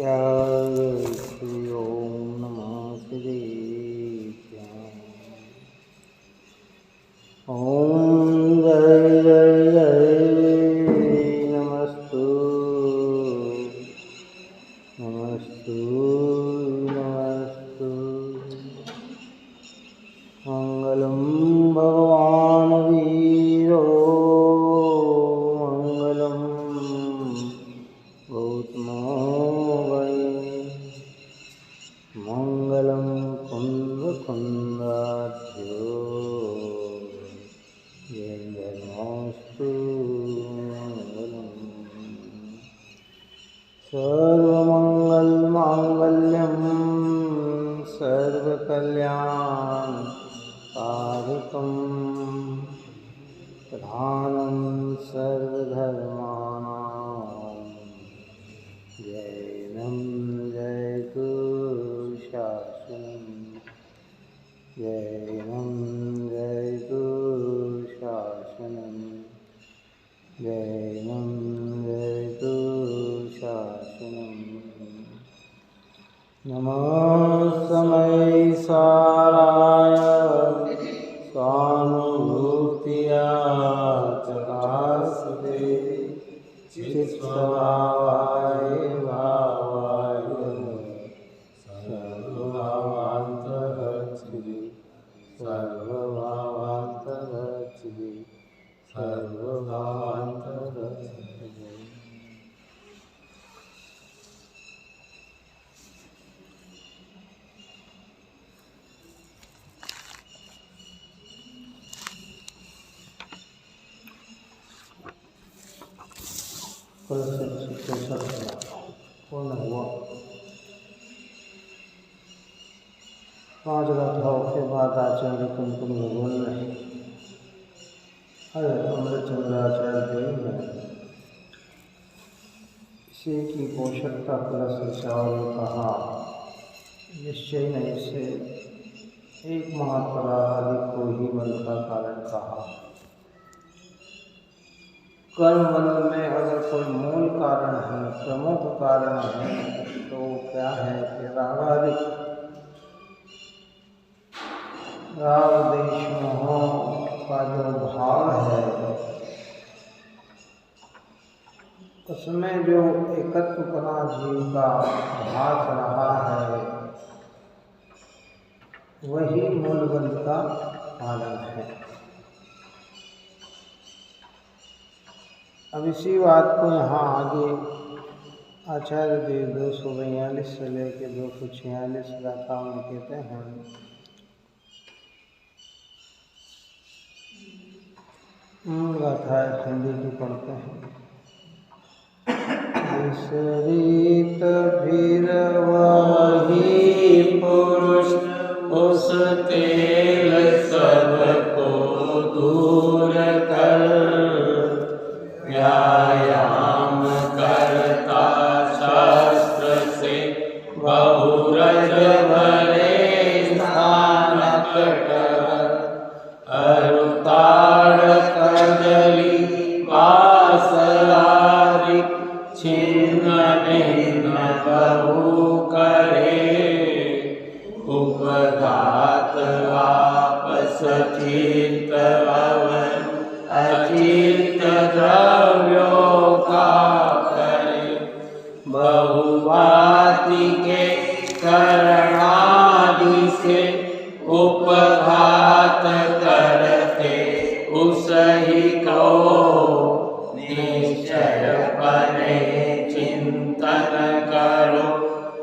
श्री ओम नमः शिवाय। ओम जय जय जय नमस्तु नमस्तु नमस्तु। मंगलम भगवान वीरो मंगलम गौतमो मंगलम कुंदकुंदाढ्यो जयस्तु मंगलम। सर्वमंगलमांगल्यं सर्वकल्याणकारिकं प्रधानं सर्वधर्माणां जैनं जयतु शासनं जैनं जयतु शासनं जैनं जयतु शासनं। नमः समय साराय स्वानुभूतिया चकास्ते चित्स्वभावाय भावाय सर्वभावान्तरच्छिदि सर्वभावान्तरच्छिदि सर्वभावान्तरच्छिदि। पूर्ण हुआ। 5 गाथाओं के बाद आचार्य कुमकुम भगवान रहे। अमृतचंद्राचार्य देव ने इसी की पोषकता प्लस विचार कहा। निश्चय ने इसे एक महापराधिक को ही बल का कारण कहा। कर्म बंध में अगर कोई मूल कारण है, प्रमुख कारण है, तो क्या है कि रागादिक राग देश मोह का जो भाव है, उसमें जो एकत्वपना जीव का भास रहा है, वही मूल बंध का कारण है। अब इसी बात को यहाँ आगे आचार्य देव 242 से लेकर 246 गाथाओं में कहते हैं। गाथाएं हिंदी की पढ़ते हैं। विसरित फिर वही पुरुष उस तेल सब को दूर कर व्यायाम करता शास्त्र से बहुरज भरे स्थान अरुताड़ कजली वासलादि छिन्न भिन्न बहु करे उपघात आपस चित्त अचित्त द्रव्यों का करे बहुवाति के करणादि से उपघात करते उस ही को निश्चय बने चिंतन करो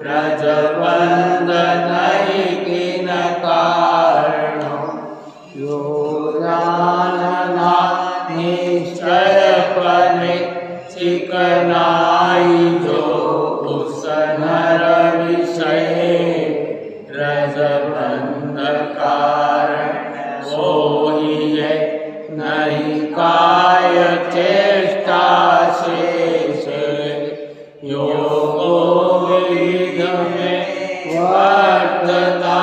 रजबंध नहीं किन कारण यो जानना निश्चय पने चिकनाई जो उस नर विषय रजबंध कारण वो ही है नहीं काय चेष्टा शेष योगो विध में वर्तता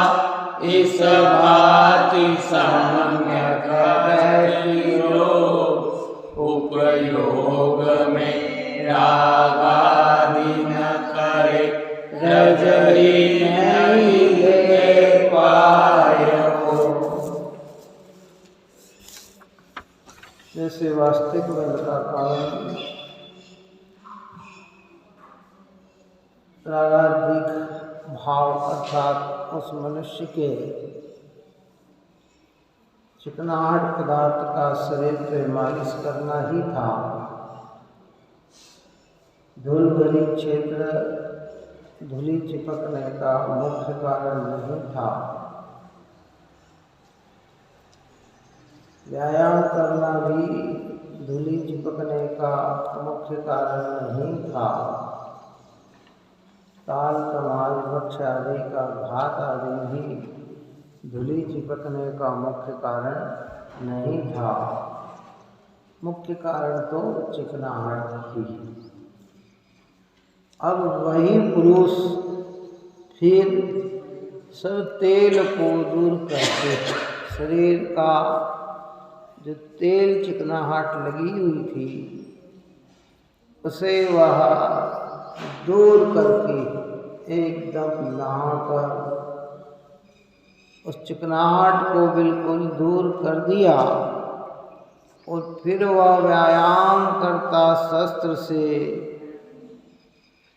इस भांति सम्य जैसे वास्तविक बल का कारण रागाधिक भाव अर्थात उस मनुष्य के चिकनाहट पदार्थ का शरीर पे मालिश करना ही था। धूल भरी क्षेत्र धूली चिपकने का मुख्य कारण नहीं था। व्यायाम करना भी धूली चिपकने का मुख्य कारण नहीं था। ताल कमाल वृक्ष आदि का घात आदि भी धूली चिपकने का मुख्य कारण नहीं था। मुख्य कारण तो चिकनाहट थी। अब वही पुरुष फिर सब तेल को दूर करके शरीर का जो तेल चिकनाहट लगी हुई थी उसे वह दूर करके एकदम नहाकर उस चिकनाहट को बिल्कुल दूर कर दिया और फिर वह व्यायाम करता शस्त्र से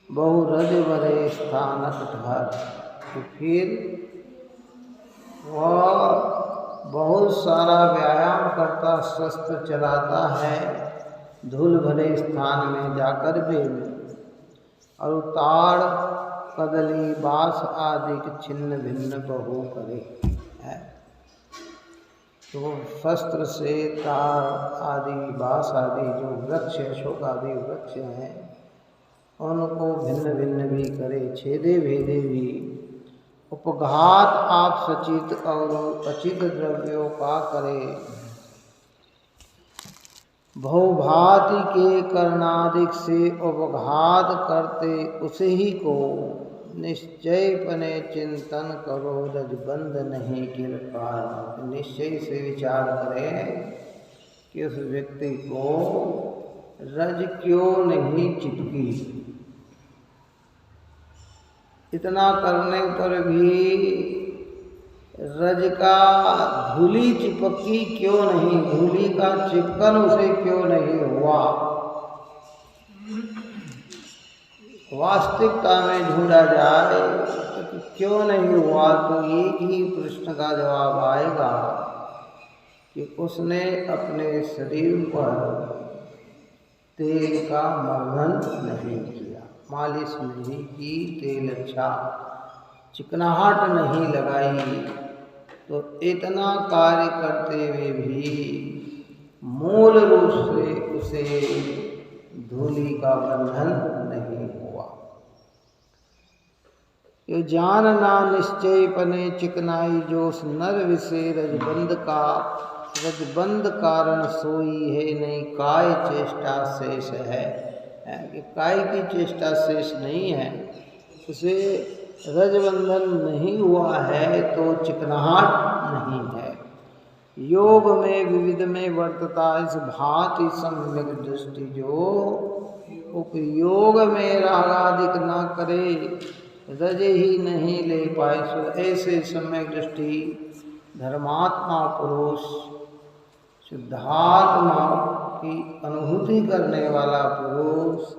बहु रज भरे स्थानक ठहर। तो फिर वह बहुत सारा व्यायाम करता शस्त्र चलाता है धूल भरे स्थान में जाकर भी और ताड़ कदली बाँस आदि के छिन्न भिन्न बहु करे है। तो शस्त्र से ताड़ आदि बाँस आदि जो वृक्ष अशोक आदि वृक्ष हैं उनको भिन्न भिन्न भी करे, छेदे भेदे भी। उपघात आप सचित और अचित द्रव्यों का करे। बहुभांति के करणादिक से उपघात करते उसे ही को निश्चय पने चिंतन करो रजबंध नहीं गिर पार। निश्चय से विचार करें कि उस व्यक्ति को रज क्यों नहीं चिपकी। इतना करने पर भी रज का धूली चिपकी क्यों नहीं, धूली का चिपकन उसे क्यों नहीं हुआ। वास्तविकता में ढूंढा जाए तो क्यों नहीं हुआ तो एक ही प्रश्न का जवाब आएगा कि उसने अपने शरीर पर तेल का मर्दन नहीं किया, मालिश नहीं की, तेल अच्छा चिकनाहट नहीं लगाई। तो इतना कार्य करते हुए भी मूल रूप से उसे धूली का बंधन नहीं हुआ। ये जानना निश्चय पने चिकनाई जोश नर विषय रजबंध कारण सोई है नहीं काय चेष्टा शेष है। कि काय की चेष्टा शेष नहीं है, उसे रजबंधन नहीं हुआ है तो चिकनाहट नहीं है। योग में विविध में वर्तता इस भांति सम्यक दृष्टि जो उपयोग में रागादिक न करे रज ही नहीं ले पाए। सो ऐसे सम्यक दृष्टि धर्मात्मा पुरुष शुद्धात्मा की अनुभूति करने वाला पुरुष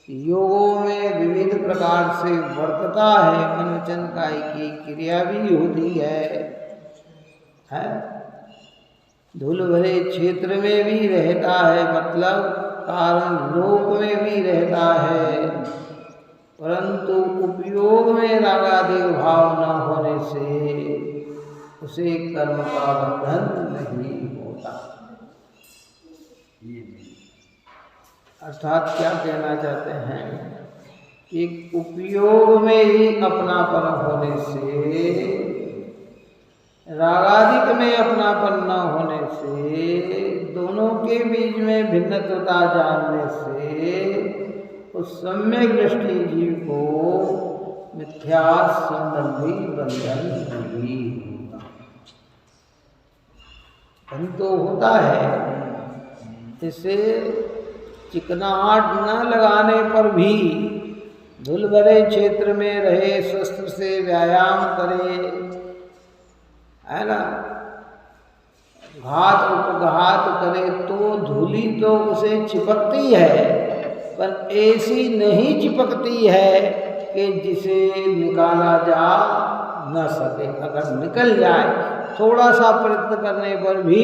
योगों में विविध प्रकार से वर्तता है। मन वचन काय की क्रिया भी होती है। धूल भरे क्षेत्र में भी रहता है, मतलब कारण लोक में भी रहता है, परंतु उपयोग में रागादि भाव न होने से उसे कर्म का बंधन नहीं होता। अर्थात क्या कहना चाहते हैं कि उपयोग में ही अपनापन होने से, रागादिक में अपनापन न होने से, दोनों के बीच में भिन्नता जानने से उस सम्यक दृष्टि जीव को मिथ्या संबंधी बंधन नहीं होता। परंतु होता है इसे चिकनाहट न लगाने पर भी धूल भरे क्षेत्र में रहे, शस्त्र से व्यायाम करे, है ना, घात उपघात करे तो धूलि तो उसे चिपकती है, पर ऐसी नहीं चिपकती है कि जिसे निकाला जा न सके। अगर निकल जाए, थोड़ा सा प्रयत्न करने पर भी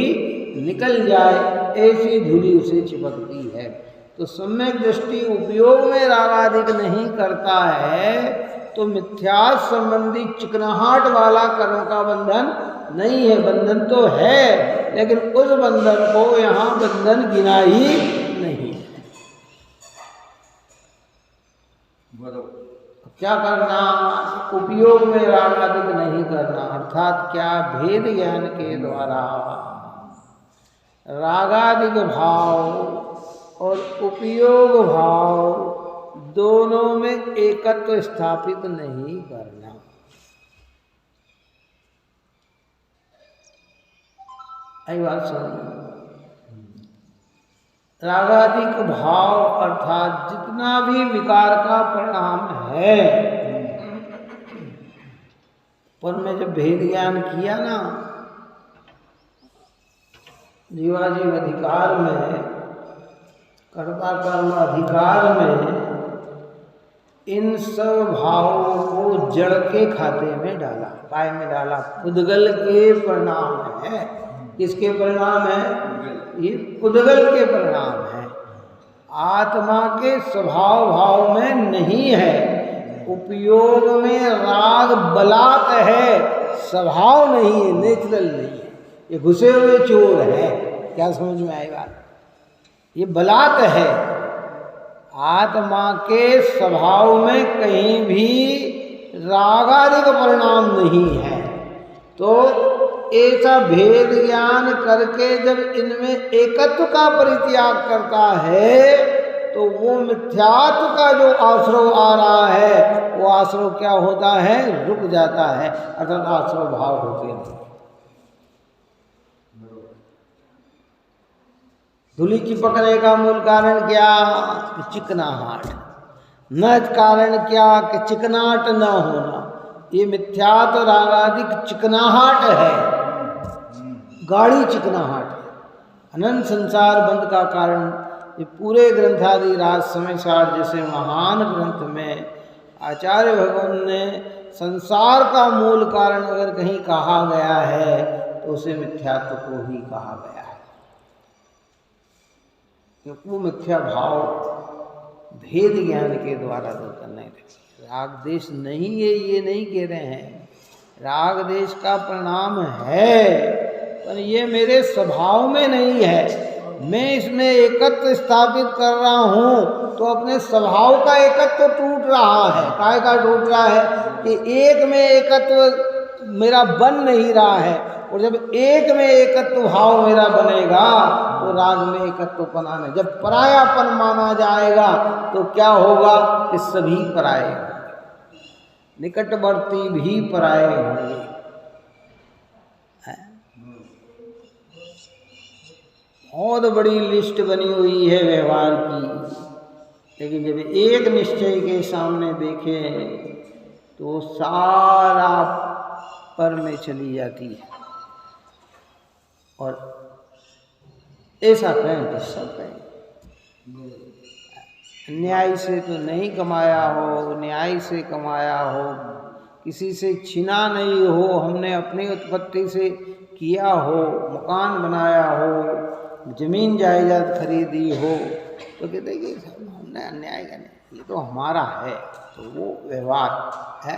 निकल जाए, ऐसी धूलि उसे चिपकती है। तो सम्यक दृष्टि उपयोग में रागादिक नहीं करता है तो मिथ्यास संबंधी चिकनाहट वाला कर्म का बंधन नहीं है। बंधन तो है, लेकिन उस बंधन को यहाँ बंधन गिना ही नहीं। क्या करना? उपयोग में रागादिक नहीं करना, अर्थात क्या? भेद ज्ञान के द्वारा रागादिक भाव और उपयोग भाव दोनों में एकत्व स्थापित नहीं करना। आई बात समझ? रागादिक भाव अर्थात जितना भी विकार का परिणाम है, पर में जब भेद ज्ञान किया ना, जीवाजीव अधिकार में, कर्ता कर्म अधिकार में, इन सब भावों को जड़ के खाते में डाला। काय में डाला? उद्गल के परिणाम है। किसके परिणाम है? ये उद्गल के परिणाम है, आत्मा के स्वभाव भाव में नहीं है। उपयोग में राग बलात् है, स्वभाव नहीं है, नेचुरल नहीं है। ये घुसे हुए चोर है। क्या समझ में आई बात? ये बलात् है, आत्मा के स्वभाव में कहीं भी रागादिक परिणाम नहीं है। तो ऐसा भेद ज्ञान करके जब इनमें एकत्व का परित्याग करता है तो वो मिथ्यात्व का जो आश्रव आ रहा है, वो आश्रव क्या होता है? रुक जाता है, अर्थात आश्रव भाव होते नहीं। धूलि चिपकने का मूल कारण क्या? चिकनाहट। न कारण क्या? कि चिकनाहट न होना। ये मिथ्यात्व रागादिक चिकनाहट है, गाढ़ी चिकनाहट है। अनंत संसार बंध का कारण ये पूरे ग्रंथादि राज समय सार जैसे महान ग्रंथ में आचार्य भगवान ने संसार का मूल कारण अगर कहीं कहा गया है तो उसे मिथ्यात्व को ही कहा गया है। क्योंकि वो मिथ्या भाव भेद ज्ञान के द्वारा दूर करने लगे। राग देश नहीं है ये नहीं कह रहे हैं, राग देश का परिणाम है, पर ये मेरे स्वभाव में नहीं है। मैं इसमें एकत्व स्थापित कर रहा हूँ तो अपने स्वभाव का एकत्व टूट रहा है। काय का टूट रहा है? कि एक में एकत्व मेरा बन नहीं रहा है, और जब एक में एकत्व भाव मेरा बनेगा तो राग में एकत्वपना नहीं। जब परायापन माना जाएगा तो क्या होगा? कि सभी पराये होंगे, निकटवर्ती भी पराये होंगे। बहुत बड़ी लिस्ट बनी हुई है व्यवहार की, लेकिन जब एक निश्चय के सामने देखें तो सारा पर में चली जाती है। और ऐसा कहें तो सब कहें, न्याय से तो नहीं कमाया हो, न्याय से कमाया हो, किसी से छीना नहीं हो, हमने अपनी उत्पत्ति से किया हो, मकान बनाया हो, जमीन जायदाद खरीदी हो, तो कहते कि हमने अन्याय का नहीं, ये तो हमारा है। तो वो व्यवहार है।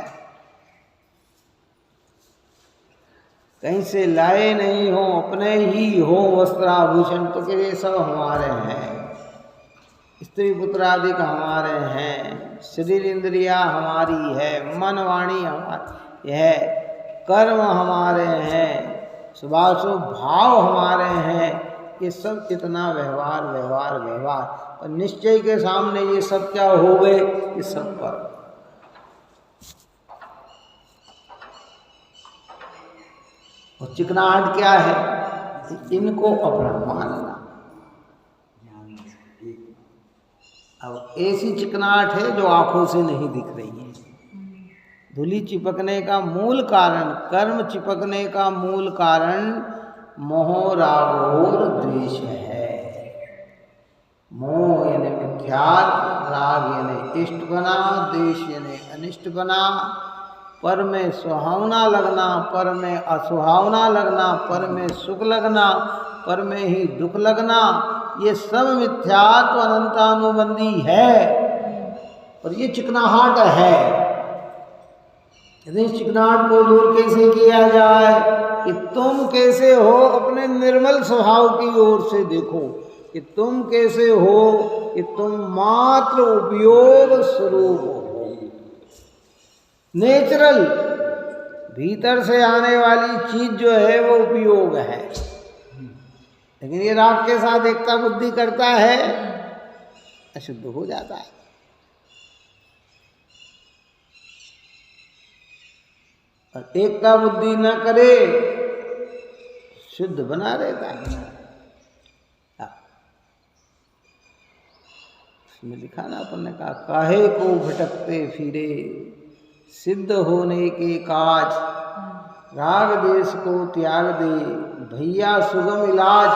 कहीं से लाए नहीं हो, अपने ही हो वस्त्राभूषण, तो कहते सब हमारे हैं। स्त्री पुत्र आदि का हमारे हैं, शरीर इंद्रिया हमारी है, मन वाणी हमारी है, कर्म हमारे हैं, शुभाशुभ भाव हमारे हैं। ये सब कितना व्यवहार व्यवहार व्यवहार, और निश्चय के सामने ये सब क्या हो गए? ये सब पर। और चिकनाहट क्या है? इनको अपना मानना। अब ऐसी चिकनाहट है जो आंखों से नहीं दिख रही है। धूलि चिपकने का मूल कारण, कर्म चिपकने का मूल कारण मोह रागोर द्वेष है। मोह यानी मिथ्यात, राग यानी इष्ट बना, द्वेष यानी अनिष्ट बना, पर में सुहावना लगना, पर में असुहावना लगना, पर में सुख लगना, पर में ही दुख लगना, ये सब मिथ्यात्व अनंतानुबंधी है। और ये चिकनाहट है। इस चिकनाहट को दूर कैसे किया जाए कि तुम कैसे हो, अपने निर्मल स्वभाव की ओर से देखो कि तुम कैसे हो, कि तुम मात्र उपयोग स्वरूप हो, नेचुरल, भीतर से आने वाली चीज जो है वो उपयोग है। लेकिन ये राग के साथ एकता बुद्धि करता है, अशुद्ध हो जाता है। और एकता बुद्धि न करे, शुद्ध बना रहता है। इसमें लिखा ना, अपन ने कहा काहे को भटकते फिरे, सिद्ध होने के काज, राग देश को त्याग दे, भैया सुगम इलाज,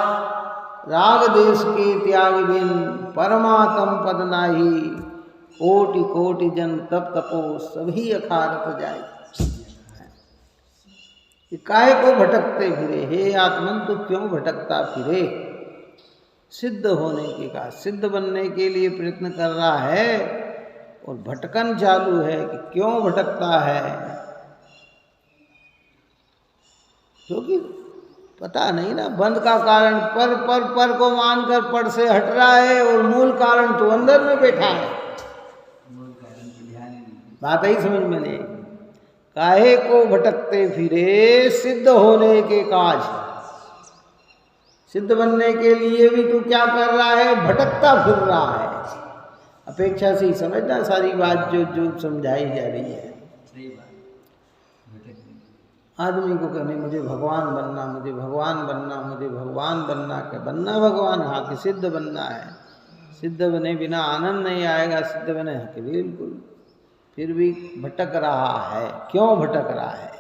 राग देश के त्याग बिन परमात्म पद नाही, कोटि कोटि जन तप तपो सभी अखारत जाए। काहे को भटकते फिरे, हे आत्मन तू क्यों भटकता फिरे। सिद्ध होने के का, सिद्ध बनने के लिए प्रयत्न कर रहा है और भटकन चालू है कि क्यों भटकता है, क्योंकि पता नहीं ना, बंद का कारण पर को मानकर पर से हट रहा है और मूल कारण तो अंदर में बैठा है। बात ही समझ में नहीं। काहे को भटकते फिरे, सिद्ध होने के काज, सिद्ध बनने के लिए भी तू क्या कर रहा है, भटकता फिर रहा है। अपेक्षा से ही समझना सारी बात जो समझाई जा रही है। आदमी को कहने मुझे भगवान बनना, मुझे भगवान बनना, मुझे भगवान बनना, क्या बनना भगवान, हाँ कि सिद्ध बनना है। सिद्ध बने बिना आनंद नहीं आएगा, सिद्ध बने कि बिल्कुल। फिर भी भटक रहा है। क्यों भटक रहा है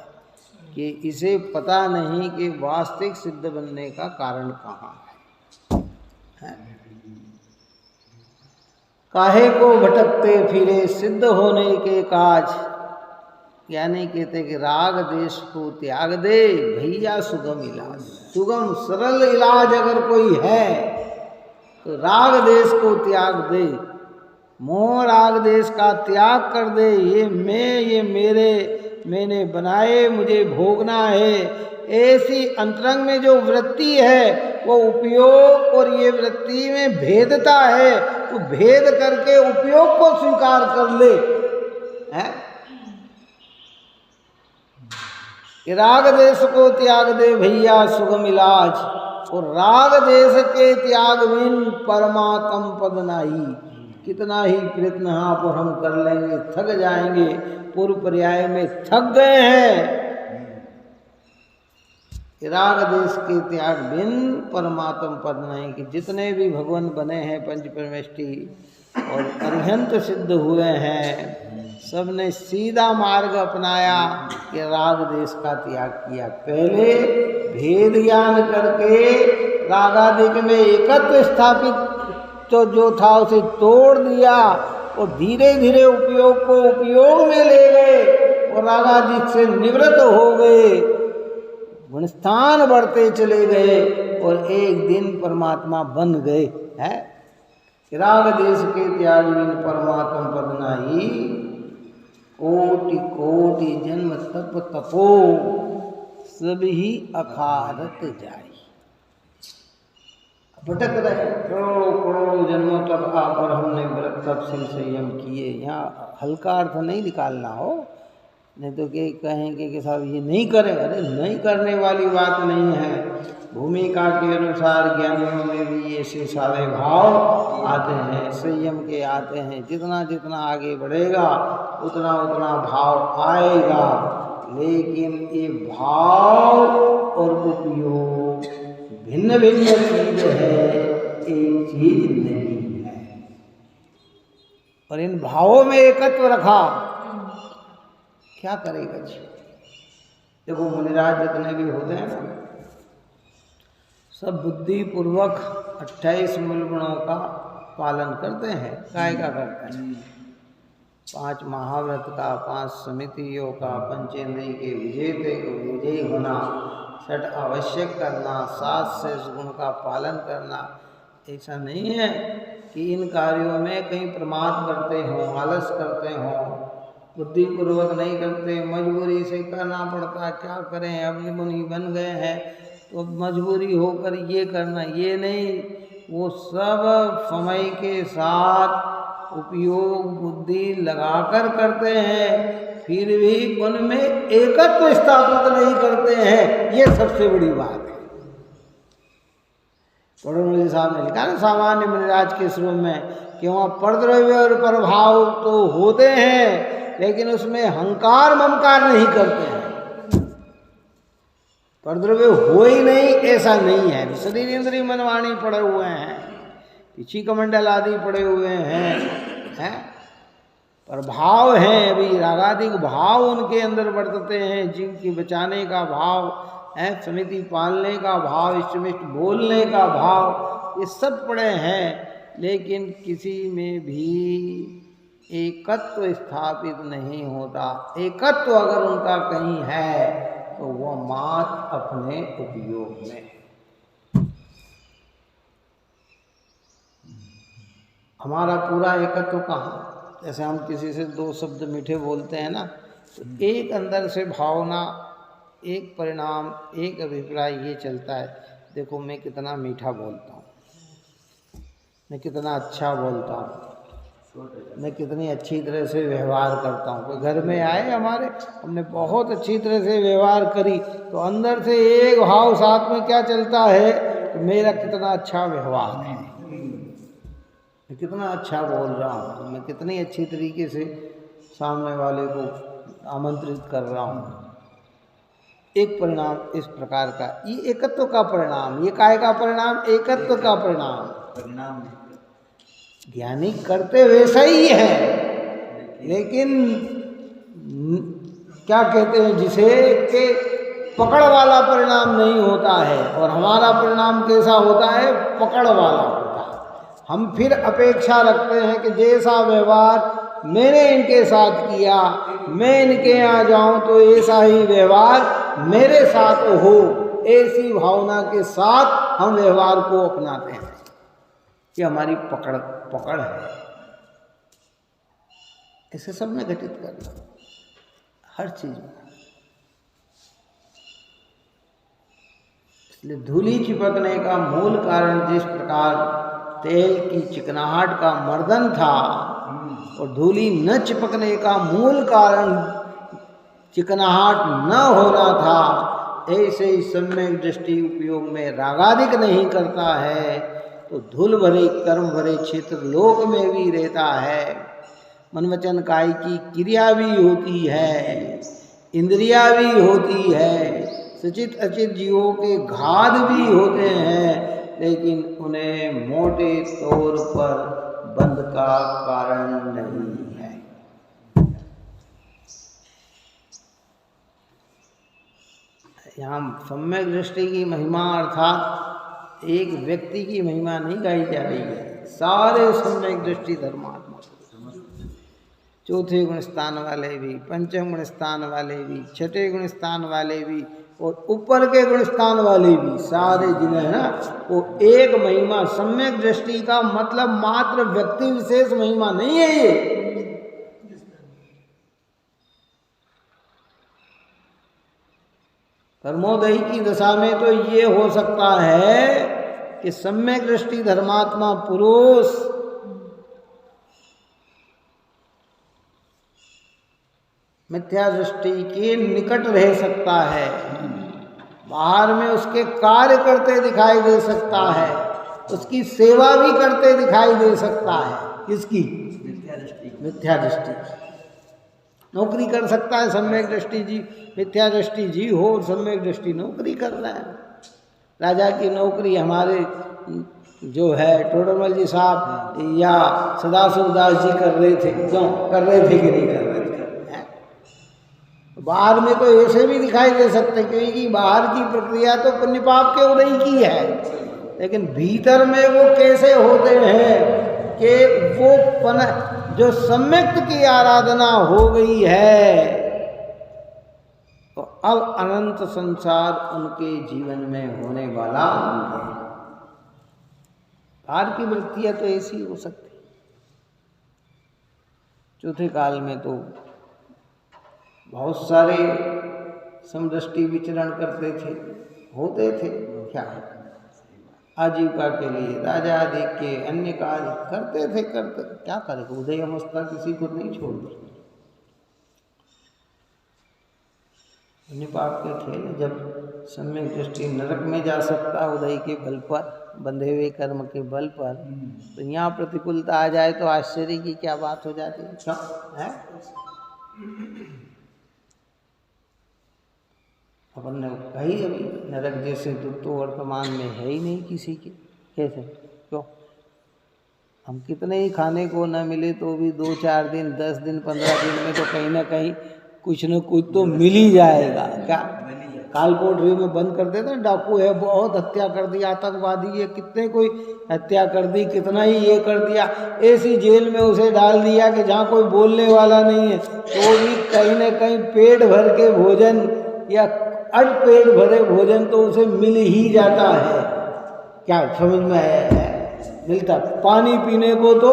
कि इसे पता नहीं कि वास्तविक सिद्ध बनने का कारण कहाँ है। काहे को भटकते फिरे, सिद्ध होने के काज, यानी कहते कि राग देश को त्याग दे, भैया सुगम इलाज। सुगम सरल इलाज अगर कोई है तो राग देश को त्याग दे, मोह राग देश का त्याग कर दे। ये मैं, ये मेरे, मैंने बनाए, मुझे भोगना है, ऐसी अंतरंग में जो वृत्ति है वो उपयोग, और ये वृत्ति में भेदता है, तो भेद करके उपयोग को स्वीकार कर ले है। राग देश को त्याग दे भैया सुगम इलाज, और राग देश के त्याग बिन परमात्म पद नाही। कितना ही प्रयत्न यहाँ पर हम कर लेंगे, थक जाएंगे। पूर्व पर्याय में थक गए हैं। राग देश के त्याग बिन परमात्म पद नहीं, कि जितने भी भगवान बने हैं पंच परमेष्टि और अरिहंत सिद्ध हुए हैं, सबने सीधा मार्ग अपनाया कि राग देश का त्याग किया। पहले भेद ज्ञान करके रागादिक में एकत्व स्थापित तो जो था उसे तोड़ दिया, और धीरे धीरे उपयोग को उपयोग में ले गए और रागादिक से निवृत्त हो गए, गुणस्थान बढ़ते चले गए और एक दिन परमात्मा बन गए है। राग देश के त्याग बिन परमात्म पद नाही, कोटि कोटि जन्म तप तपो सभी अखारत जाई। भटक रहे करोड़ों करोड़ों जन्मों तक आप और हमने व्रत तप से संयम किए। यहाँ हल्का अर्थ नहीं निकालना हो, नहीं तो कि कहेंगे कि साहब ये नहीं करें। अरे नहीं करने वाली बात नहीं है। भूमिका के अनुसार ज्ञानियों में भी ऐसे सारे भाव आते हैं, संयम के आते हैं। जितना जितना आगे बढ़ेगा उतना उतना भाव आएगा, लेकिन ये भाव और उपयोग भिन्न भिन्न चीज है, एक चीज नहीं है। और इन भावों में एकत्व रखा, क्या करेगा जी। देखो मुनिराज जितने भी होते हैं ना, सब बुद्धि पूर्वक 28 मूल गुणों का पालन करते हैं। काय का करते हैं? 5 महाव्रत का, 5 समितियों का, पंचेंद्रिय के विजयी होना, 6 आवश्यक करना, 7 शेष गुण का पालन करना। ऐसा नहीं है कि इन कार्यों में कहीं प्रमाद करते हों, आलस करते हों, बुद्धिपूर्वक नहीं करते, मजबूरी से करना पड़ता। क्या करें, अब मुनि बन गए हैं तो मजबूरी होकर ये करना, ये नहीं। वो सब समय के साथ उपयोग बुद्धि लगाकर करते हैं, फिर भी उनमें एकत्व स्थापित नहीं करते हैं। ये सबसे बड़ी बात है। पढ़ोजी साहब ने लिखा ना सामान्य मुनिराज के श्लोक में कि वहाँ परद्रव्य और प्रभाव तो होते हैं, लेकिन उसमें हंकार ममकार नहीं करते हैं। परद्रव्य हो ही नहीं ऐसा नहीं है। शरीर इंद्रिय मन वाणी पड़े हुए हैं, पिछी कमंडल आदि पड़े हुए हैं, प्रभाव हैं। अभी रागादिक भाव उनके अंदर वर्तते हैं, जीव की बचाने का भाव है, समिति पालने का भाव, इष्टमिष्ट बोलने का भाव, ये सब पड़े हैं। लेकिन किसी में भी एकत्व स्थापित नहीं होता। एकत्व अगर उनका कहीं है तो वह मात्र अपने उपयोग में। हमारा पूरा एकत्व कहाँ? जैसे हम किसी से 2 शब्द मीठे बोलते हैं ना, तो एक अंदर से भावना, एक परिणाम, एक अभिप्राय ये चलता है, देखो मैं कितना मीठा बोलता हूँ, मैं कितना अच्छा बोलता हूँ, मैं कितनी अच्छी तरह से व्यवहार करता हूँ। कोई घर में आए हमारे, हमने बहुत अच्छी तरह से व्यवहार करी, तो अंदर से एक भाव साथ में क्या चलता है कि मेरा कितना अच्छा व्यवहार है, मैं कितना अच्छा बोल रहा हूँ, मैं कितनी अच्छी तरीके से सामने वाले को आमंत्रित कर रहा हूँ। एक परिणाम इस प्रकार का, ये एकत्व का परिणाम। ये काय का परिणाम? एकत्व का परिणाम। ज्ञानी करते वैसा ही है, लेकिन क्या कहते हैं जिसे कि पकड़ वाला परिणाम नहीं होता है। और हमारा परिणाम कैसा होता है? पकड़ वाला होता है। हम फिर अपेक्षा रखते हैं कि जैसा व्यवहार मैंने इनके साथ किया, मैं इनके यहाँ जाऊं तो ऐसा ही व्यवहार मेरे साथ हो। ऐसी भावना के साथ हम व्यवहार को अपनाते हैं। ये हमारी पकड़ है। इसे सब में घटित करना, हर चीज में। इसलिए धूली चिपकने का मूल कारण जिस प्रकार तेल की चिकनाहट का मर्दन था, और धूली न चिपकने का मूल कारण चिकनाहट न होना था, ऐसे ही सम्यक दृष्टि उपयोग में रागादिक नहीं करता है तो धूल भरे कर्म भरे क्षेत्र लोक में भी रहता है। मन वचन काय की क्रिया भी होती है, इंद्रिया भी होती है, सचित अचित जीवों के घात भी होते हैं, लेकिन उन्हें मोटे तौर पर बंध का कारण नहीं है। यहाँ सम्यक दृष्टि की महिमा अर्थात एक व्यक्ति की महिमा नहीं गाई जा रही है, सारे सम्यक दृष्टि धर्मात्मा, चौथे गुण स्थान वाले भी, पंचम गुण स्थान वाले भी, छठे गुण स्थान वाले भी, और ऊपर के गुण स्थान वाले भी, सारे जिन्हें है ना वो एक महिमा। सम्यक दृष्टि का मतलब मात्र व्यक्ति विशेष महिमा नहीं है। ये कर्मोदयी की दशा में तो ये हो सकता है कि सम्यक दृष्टि धर्मात्मा पुरुष मिथ्या दृष्टि के निकट रह सकता है, बाहर में उसके कार्य करते दिखाई दे सकता है, उसकी सेवा भी करते दिखाई दे सकता है। किसकी? मिथ्या दृष्टि। नौकरी कर सकता है सम्यक दृष्टि जी, मिथ्या दृष्टि जी हो और सम्यक दृष्टि नौकरी कर रहा है। राजा की नौकरी हमारे जो है टोडरमल जी साहब या सदाशिव दास जी कर रहे थे, क्यों कर रहे थे कि नहीं कर रहे थे? बाहर में तो ऐसे भी दिखाई दे सकते, क्योंकि बाहर की प्रक्रिया तो पुण्य पाप के उदय की है, लेकिन भीतर में वो कैसे होते हैं कि वो जो सम्यक्त की आराधना हो गई है, तो अब अनंत संसार उनके जीवन में होने वाला है। बाहर की वृत्तियां तो ऐसी हो सकती। चौथे काल में तो बहुत सारे समदृष्टि विचरण करते थे, होते थे, क्या आजीविका के लिए राजा आदि के अन्य कार्य करते थे, क्या करे, उदय अवस्था किसी को नहीं छोड़ती। पुण्य पाप के खेल, जब सम्यक दृष्टि नरक में जा सकता उदय के बल पर, बंधे हुए कर्म के बल पर, तो यहाँ प्रतिकूलता आ जाए तो आश्चर्य की क्या बात हो जाती है, क्यों है? अपन ने कही अभी, नरक जैसे दुख तो वर्तमान में है ही नहीं किसी के, कैसे, क्यों? हम कितने ही खाने को न मिले तो भी 2-4 दिन, 10 दिन, 15 दिन में तो कहीं ना कहीं कुछ न कुछ तो मिल ही जाएगा। क्या कालकोठरी में बंद कर देते हैं, डाकू है, बहुत हत्या कर दी, आतंकवादी है, कितने कोई हत्या कर दी, कितना ही ये कर दिया, ऐसी जेल में उसे डाल दिया कि जहाँ कोई बोलने वाला नहीं है, तो भी कहीं न कहीं पेट भर के भोजन या पेट भरे भोजन तो उसे मिल ही जाता है। क्या समझ में आया है? मिलता, पानी पीने को तो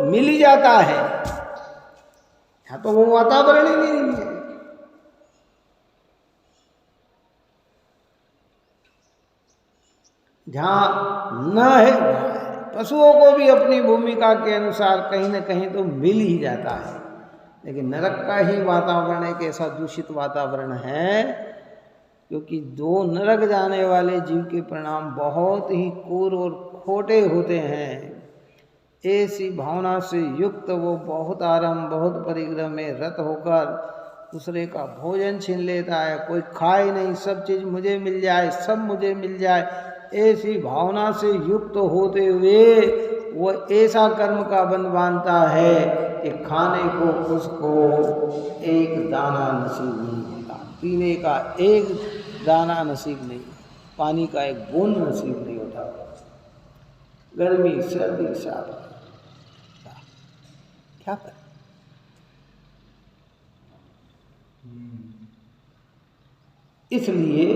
मिल ही जाता है, यहाँ तो वो वातावरण ही नहीं है। जहाँ न है, पशुओं को भी अपनी भूमिका के अनुसार कहीं न कहीं तो मिल ही जाता है, लेकिन नरक का ही वातावरण एक ऐसा दूषित वातावरण है, क्योंकि दो नरक जाने वाले जीव के परिणाम बहुत ही क्रूर और खोटे होते हैं। ऐसी भावना से युक्त वो बहुत आराम, बहुत परिग्रह में रत होकर दूसरे का भोजन छीन लेता है। कोई खाए नहीं, सब चीज़ मुझे मिल जाए, सब मुझे मिल जाए, ऐसी भावना से युक्त होते हुए वो ऐसा कर्म का बंध बांधता है कि खाने को उसको एक दाना नसीब नहीं होता, पीने का एक दाना नसीब नहीं, पानी का एक बूंद नसीब नहीं होता, गर्मी सर्दी साथ क्या करें। इसलिए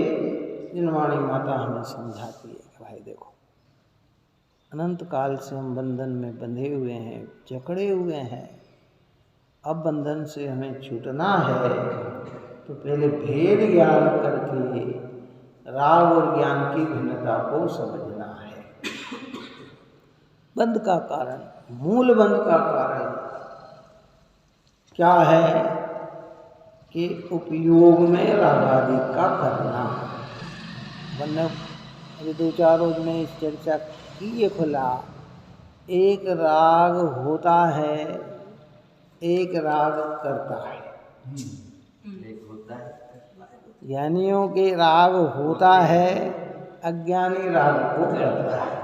जिनवाणी माता हमें समझाती है कि भाई देखो, अनंत काल से हम बंधन में बंधे हुए हैं, जकड़े हुए हैं, अब बंधन से हमें छूटना है तो पहले भेद ज्ञान करके राग और ज्ञान की भिन्नता को समझना है। बंध का कारण, मूल बंध का कारण क्या है कि उपयोग में राग आदि का करना। वरना अभी 2-4 रोज में इस चर्चा की ये खुला, एक राग होता है, एक राग करता है। ज्ञानियों के राग होता है, अज्ञानी राग को करता है।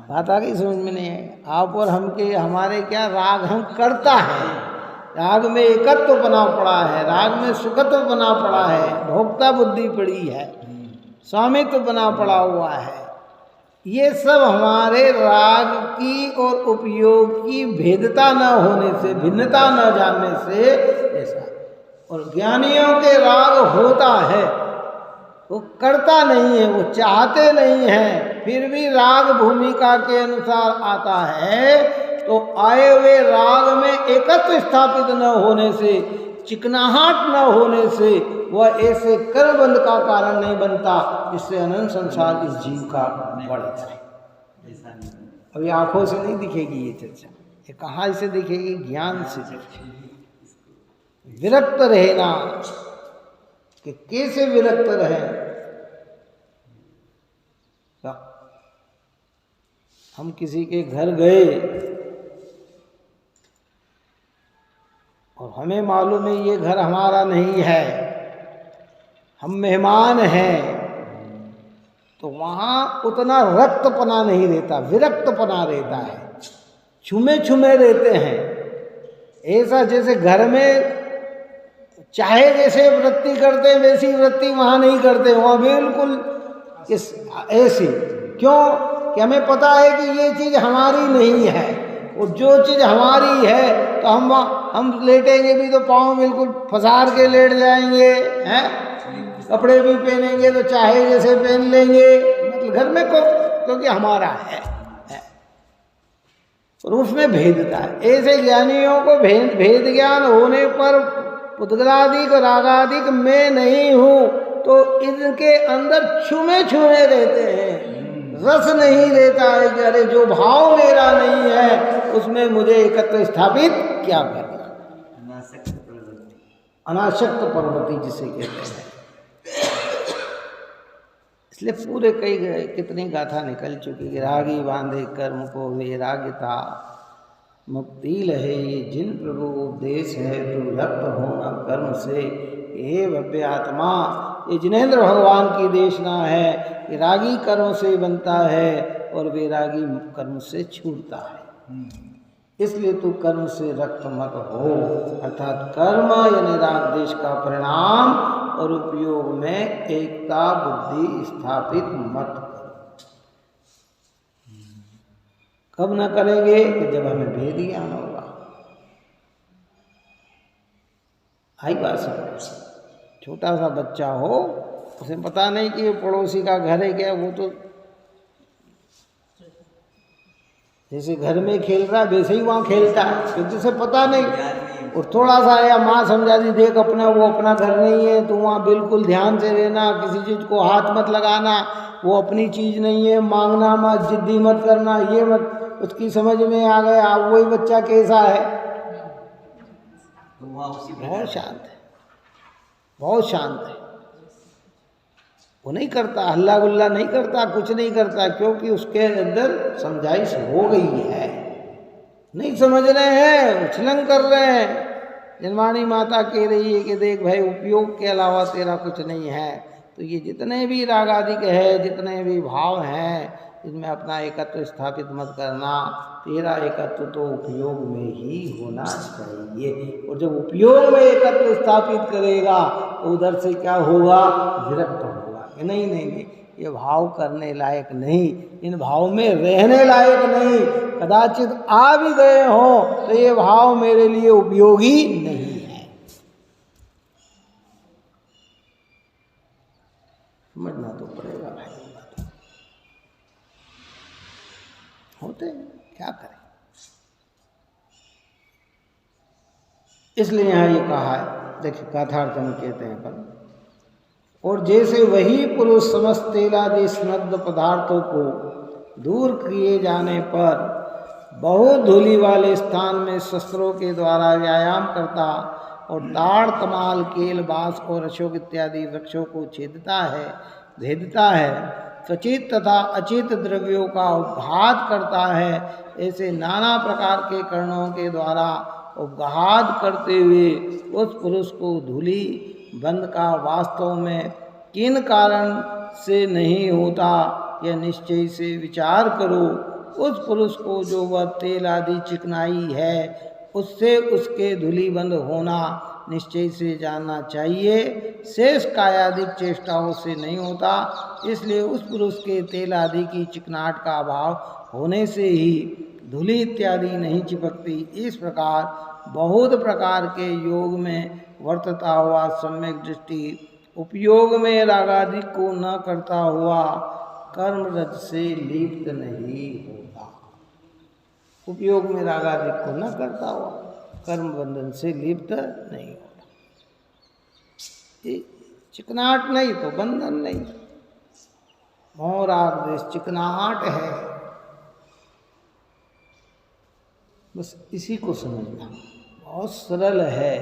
बात आ गई समझ में? नहीं है आप और हम के, हमारे क्या राग हम करता है। राग में एकत्व बना पड़ा है, राग में सुखत्व बना पड़ा है, भोक्ता बुद्धि पड़ी है, स्वामित्व बना पड़ा हुआ है। ये सब हमारे राग की और उपयोग की भेदता न होने से, भिन्नता न जानने से ऐसा। और ज्ञानियों के राग होता है, वो करता नहीं है, वो चाहते नहीं है, फिर भी राग भूमिका के अनुसार आता है, तो आए हुए राग में एकत्व स्थापित न होने से, चिकनाहट न होने से वह ऐसे कर्मबंध का कारण नहीं बनता जिससे अनंत संसार इस जीव का बढ़ जाए। अभी आंखों से नहीं दिखेगी ये चर्चा, ये कहाँ से दिखेगी? ज्ञान से दिखेगी। विरक्त रहना कि कैसे विरक्त रहे। हम किसी के घर गए और हमें मालूम है ये घर हमारा नहीं है, हम मेहमान हैं, तो वहाँ उतना रक्तपना नहीं रहता, विरक्तपना रहता है, छुमे छुमे रहते हैं। ऐसा जैसे घर में चाहे जैसे वृत्ति करते वैसी वृत्ति वहाँ नहीं करते, वहाँ बिल्कुल ऐसी। क्यों? कि हमें पता है कि ये चीज़ हमारी नहीं है, और जो चीज़ हमारी है तो हम लेटेंगे भी तो पाँव बिल्कुल फंसार के लेट जाएंगे, हैं? कपड़े भी पहनेंगे तो चाहे जैसे पहन लेंगे, मतलब घर में क्योंकि हमारा है। और उसमें भेदता है। ऐसे ज्ञानियों को भेद ज्ञान होने पर पुद्गलादिक रागादिक मैं नहीं हूँ, तो इनके अंदर छुमे रहते हैं, रस नहीं रहता है कि अरे जो भाव मेरा नहीं है उसमें मुझे एकत्व स्थापित क्या करना। अनासक्त प्रवृत्ति जिसे कहते हैं। इसलिए पूरे कितनी गाथा निकल चुकी कि रागी बांधे कर्म को वैराग्यता मुक्ति लहे, ये जिन प्रभु उपदेश है तो रक्त होना कर्म से। हे भव्य आत्मा, ये जिनेन्द्र भगवान की देशना है कि रागी कर्म से बनता है और वैरागी कर्म से छूटता है। इसलिए तू कर्म से रक्त मत हो, अर्थात कर्म यानी राग देश का परिणाम और उपयोग में एकता बुद्धि स्थापित मत करो। कब न करेंगे कि जब हमें भेद ज्ञान होगा। आई बात समझ। छोटा सा बच्चा हो, उसे पता नहीं कि ये पड़ोसी का घर है क्या, वो तो जैसे घर में खेल रहा है वैसे ही वहाँ खेलता है, क्योंकि उसे पता नहीं। और थोड़ा सा या माँ समझा दी देख अपना वो अपना घर नहीं है, तो वहाँ बिल्कुल ध्यान से रहना, किसी चीज़ को हाथ मत लगाना, वो अपनी चीज़ नहीं है, मांगना मत, जिद्दी मत करना, ये मत। उसकी समझ में आ गया। अब वही बच्चा कैसा है, बहुत शांत है, बहुत शांत है। वो नहीं करता, हल्ला गुल्ला नहीं करता, कुछ नहीं करता, क्योंकि उसके अंदर समझाइश हो गई है। नहीं समझ रहे हैं, उछलन कर रहे हैं। जन्मानी माता कह रही है कि देख भाई, उपयोग के अलावा तेरा कुछ नहीं है। तो ये जितने भी राग आदि के है, जितने भी भाव हैं, इसमें अपना एकत्व स्थापित मत करना। तेरा एकत्व तो उपयोग में ही होना चाहिए। और जब उपयोग में एकत्व स्थापित करेगा तो उधर से क्या होगा, विरक्त होगा कि नहीं नहीं नहीं, ये भाव करने लायक नहीं, इन भाव में रहने लायक नहीं। कदाचित आ भी गए हों तो ये भाव मेरे लिए उपयोगी नहीं है। समझना तो पड़ेगा भाई। होते क्या करें। इसलिए यहाँ ये कहा है, देखिए गाथार्थ में कहते हैं पर, और जैसे वही पुरुष समस्त तेलादि स्नग्ध पदार्थों को दूर किए जाने पर बहुत धूलि वाले स्थान में शस्त्रों के द्वारा व्यायाम करता और ताड़ तमाल केल बांस और अशोक इत्यादि वृक्षों को छेदता है, भेदता है, सचित तथा अचित द्रव्यों का उपघात करता है, ऐसे नाना प्रकार के कर्णों के द्वारा उपघात करते हुए उस पुरुष को धूलि बंध का वास्तव में किन कारण से नहीं होता, यह निश्चय से विचार करो। उस पुरुष को जो वह तेल आदि चिकनाई है उससे उसके धूलिबंध होना निश्चय से जानना चाहिए, शेष कायादिक चेष्टाओं से नहीं होता। इसलिए उस पुरुष के तेल आदि की चिकनाहट का अभाव होने से ही धूलि इत्यादि नहीं चिपकती। इस प्रकार बहुत प्रकार के योग में वर्तता हुआ सम्यक दृष्टि उपयोग में रागादि को न करता हुआ कर्म रज से लिप्त नहीं होता। उपयोग में रागादि को न करता हुआ कर्म बंधन से लिप्त नहीं होता। चिकनाहट नहीं तो बंधन नहीं। मोह राग देश चिकनाहट है, बस इसी को समझना। बहुत सरल है।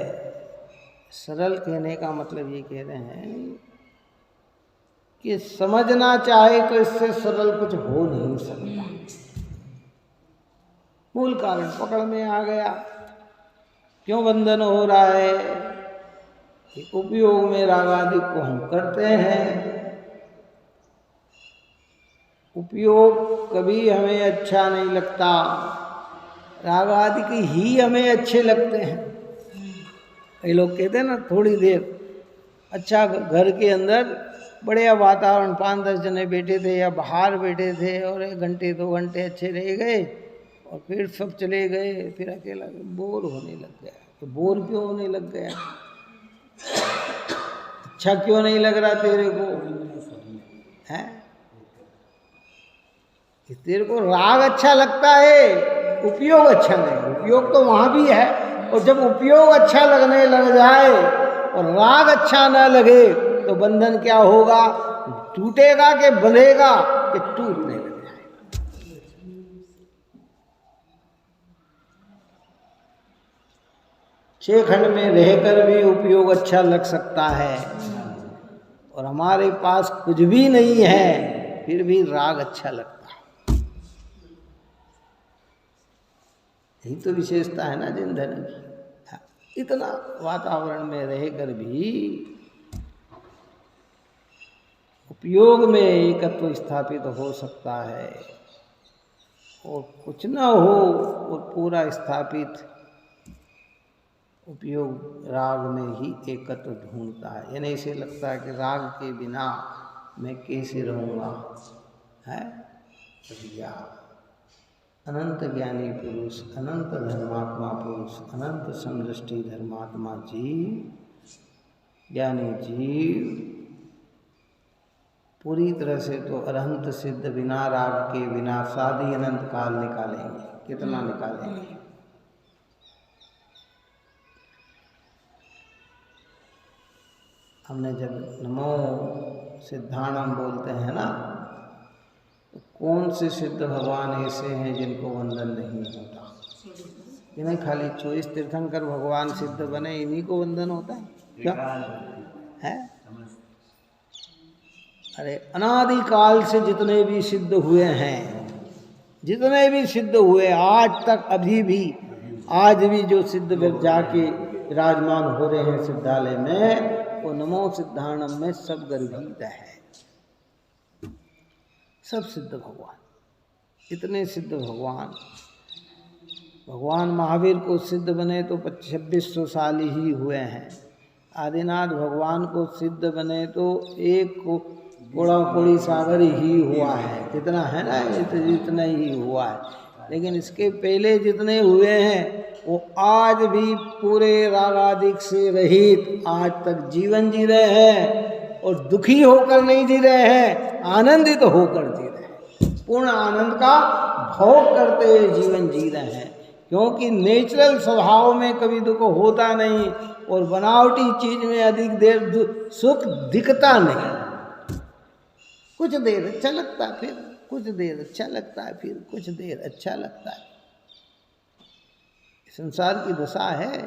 सरल कहने का मतलब ये कह रहे हैं कि समझना चाहे तो इससे सरल कुछ हो नहीं सकता। मूल कारण पकड़ में आ गया। क्यों बंधन हो रहा है कि उपयोग में रागादि को हम करते हैं। उपयोग कभी हमें अच्छा नहीं लगता, राग आदि की ही हमें अच्छे लगते हैं। कई लोग कहते हैं ना थोड़ी देर अच्छा घर के अंदर बढ़िया वातावरण, 5-10 जने बैठे थे या बाहर बैठे थे और 1 घंटे 2 घंटे अच्छे रह गए और फिर सब चले गए, फिर अकेला बोर होने लग गया। तो बोर क्यों होने लग गया? अच्छा क्यों नहीं लग रहा तेरे को? है तेरे को राग अच्छा लगता है, उपयोग अच्छा नहीं। उपयोग तो वहां भी है, और जब उपयोग अच्छा लगने लग जाए और राग अच्छा ना लगे तो बंधन क्या होगा? टूटेगा कि बंधेगा कि टूटने लग जाएगा। 6 खंड में रहकर भी उपयोग अच्छा लग सकता है और हमारे पास कुछ भी नहीं है फिर भी राग अच्छा लगता है। यही तो विशेषता है ना जिन धन की। इतना वातावरण में रहकर भी उपयोग में एकत्व स्थापित हो सकता है और कुछ ना हो और पूरा स्थापित उपयोग राग में ही एकत्व ढूंढता है। यानी इसे लगता है कि राग के बिना मैं कैसे रहूँगा, है भैया। अनंत ज्ञानी पुरुष, अनंत धर्मात्मा पुरुष, अनंत समदृष्टि धर्मात्मा जीव, ज्ञानी जीव पूरी तरह से तो अनंत सिद्ध बिना राग के, बिना शादी अनंत काल निकालेंगे। कितना निकालेंगे? हमने जब नमो सिद्धाणम बोलते हैं ना, तो कौन से सिद्ध भगवान ऐसे हैं जिनको वंदन नहीं होता? ये नहीं खाली 24 तीर्थंकर भगवान सिद्ध बने इन्हीं को वंदन होता है क्या? है? अरे अनादिकाल से जितने भी सिद्ध हुए हैं, जितने भी सिद्ध हुए आज तक, अभी भी आज भी जो सिद्ध जाके विराजमान हो रहे हैं सिद्धालय में, वो नमो सिद्धाणम में सब गर्भित है। सब सिद्ध भगवान, इतने सिद्ध भगवान। भगवान महावीर को सिद्ध बने तो 2600 साल ही हुए हैं। आदिनाथ भगवान को सिद्ध बने तो एक कोड़ी सागर ही हुआ है। कितना है ना, इतना ही हुआ है। लेकिन इसके पहले जितने हुए हैं वो आज भी पूरे रागादिक से रहित आज तक जीवन जी रहे हैं, और दुखी होकर नहीं जी रहे हैं, आनंदित तो होकर जी रहे हैं। पूर्ण आनंद का भोग करते हुए जीवन जी रहे हैं, क्योंकि नेचुरल स्वभाव में कभी दुख होता नहीं और बनावटी चीज में अधिक देर सुख दिखता नहीं। कुछ देर अच्छा लगता है, फिर कुछ देर अच्छा लगता है, फिर कुछ देर अच्छा लगता है। संसार की दशा है।